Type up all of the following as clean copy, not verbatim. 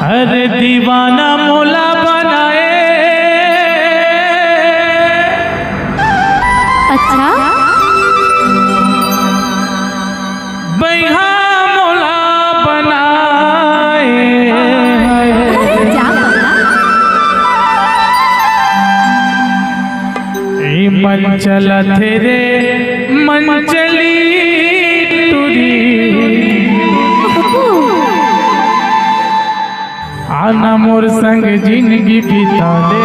अरे दीवाना मोला बनाए। अच्छा बैहा मोला बनाए। मन चला तेरे मन चली टूरी आना मोर संग जिंदगी बिता ले।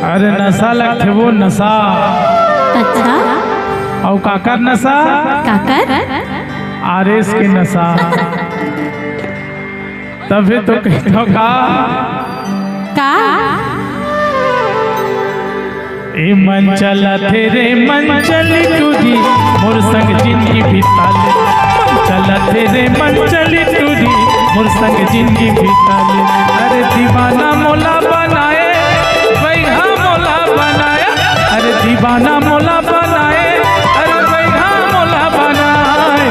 अरे नशा लगते वो नशा। अच्छा और काकर नशा काकर आरएस के नशा। तभी तो कहता का ए मन चला तेरे मन चली टूरी मोर संग जिंदगी बिता ले। मन चला तेरे मन चली टूरी मोर संग जिंदगी बिता ले। अरे दीवाना मोला बनाए बैहा मोला बनाए। अरे दीवाना मोला बनाए अरे बैहा मोला बनाए।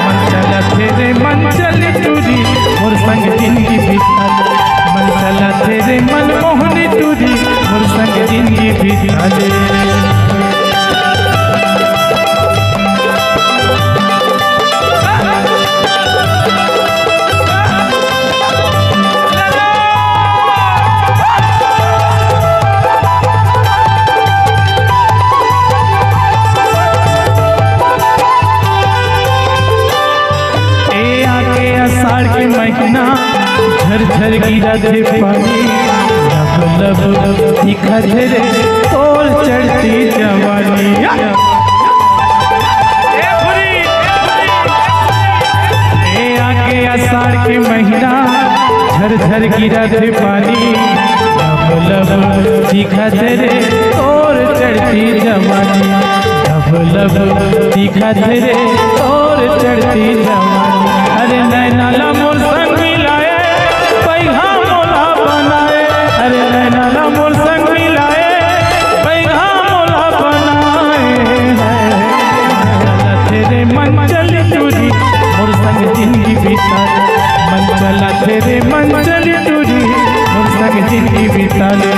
मन चला तेरे मन चली टूरी मोर संग जिंदगी बिता ले। मन चला तेरे मन मोहनी टूरी मोर संग जिंदगी बिता ले। आषाढ़ के महीना झरझर गिरा थे पानी। लब लब दिखा थे रे तोल चढ़ती जवानी। ए आगे आषाढ़ के महीना झरझर गिरा थे पानी। लब लब दिखा थे रे तोल चढ़ती जवानी। लब लब दिखा थे रे तोल चढ़ती जवानी। अरे नैना ला मोर संग मिलाए बैहा मोला बनाए। अरे नैना ला मोर संग मिलाए बैहा मोला बनाए। तेरे मन चली टूरी मोर संग जिंदगी बिता ले। मन चला तेरे मन चली टूरी मोर संग जिंदगी बिता ले।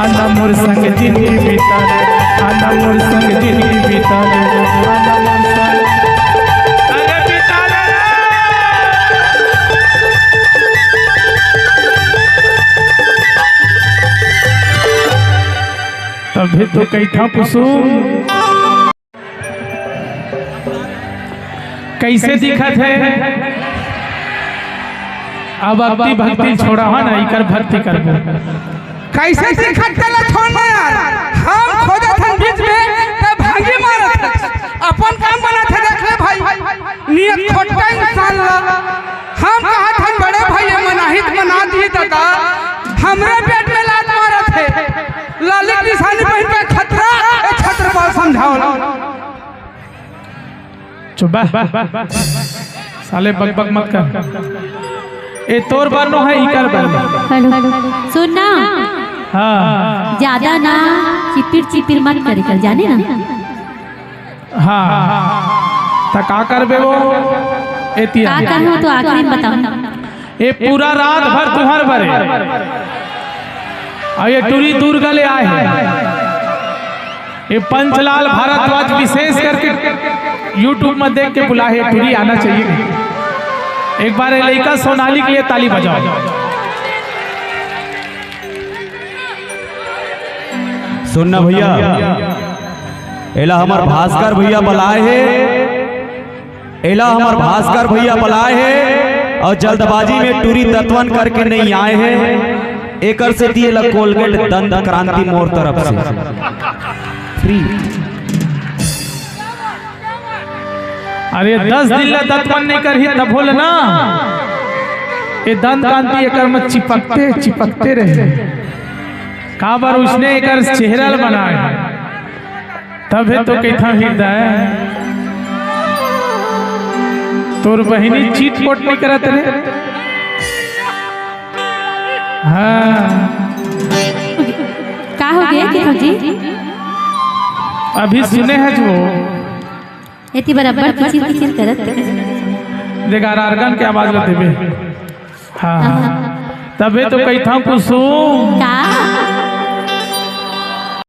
आना मोर संग जिंदगी बिता ले। आना मोर संग जिंदगी बिता ले। आना मोर संग तभी तो कैथा कुसुम कैसे दिखत है। अब भक्ति भक्ति छोड़ा है ना इकर भक्ति कर कैसे दिखत चला छोड़ना यार। हम खोजत हन बीच में तब भागी मारत अपन काम बनत है। देख ले भाई नियत छोटा इंसान ला हम कहत हन बड़े भाई मनाहित मना दिए दादा हमरे पेट में लात मारत है। लालिक निशानी पहन पे खतरा ए छत्र बाल समझाओ। चुप साले बक बक मत कर। ए तोर बनो है इकर बनो। हेलो सुन ना। हाँ ज्यादा ना चिपिर चिपिर मत करे कर जाने ना। हाँ तो का करबे वो एतिया का करूं तो आखिरी में बताऊं। ए पूरा रात भर तुहर भरे और ये टूरी दूर गले आए हैं। ये पंचलाल भारद्वाज विशेष करके यूट्यूब में देख के बुला है टूरी आना चाहिए। एक बार लड़का सोनाली के लिए ताली बजाओ। सुनना भैया एला हमार भास्कर भैया बुलाए है। एला हमार भास्कर भैया बुलाए है और जल्दबाजी में टूरी तत्वन करके नहीं आए हैं। एकर से दिए ला कोलगेट दंत क्रांति मोर तरफ से फ्री। अरे 10 दिन ला दंतवन नहीं करही तब बोल ना ये दंत क्रांति एकर में चिपकते चिपकते रहे। का बार उसने एकर चेहरा बनाया तब है तो कैथा हृदय तोर बहिनी चीट पोट नहीं करत रे। हाँ का हो गया कि जी अभी सुने हैं जो इतनी बराबर किचिर किचिर करत देखा आर्गन के आवाज लेते बे। हाँ तबे तो कही था कुसुम का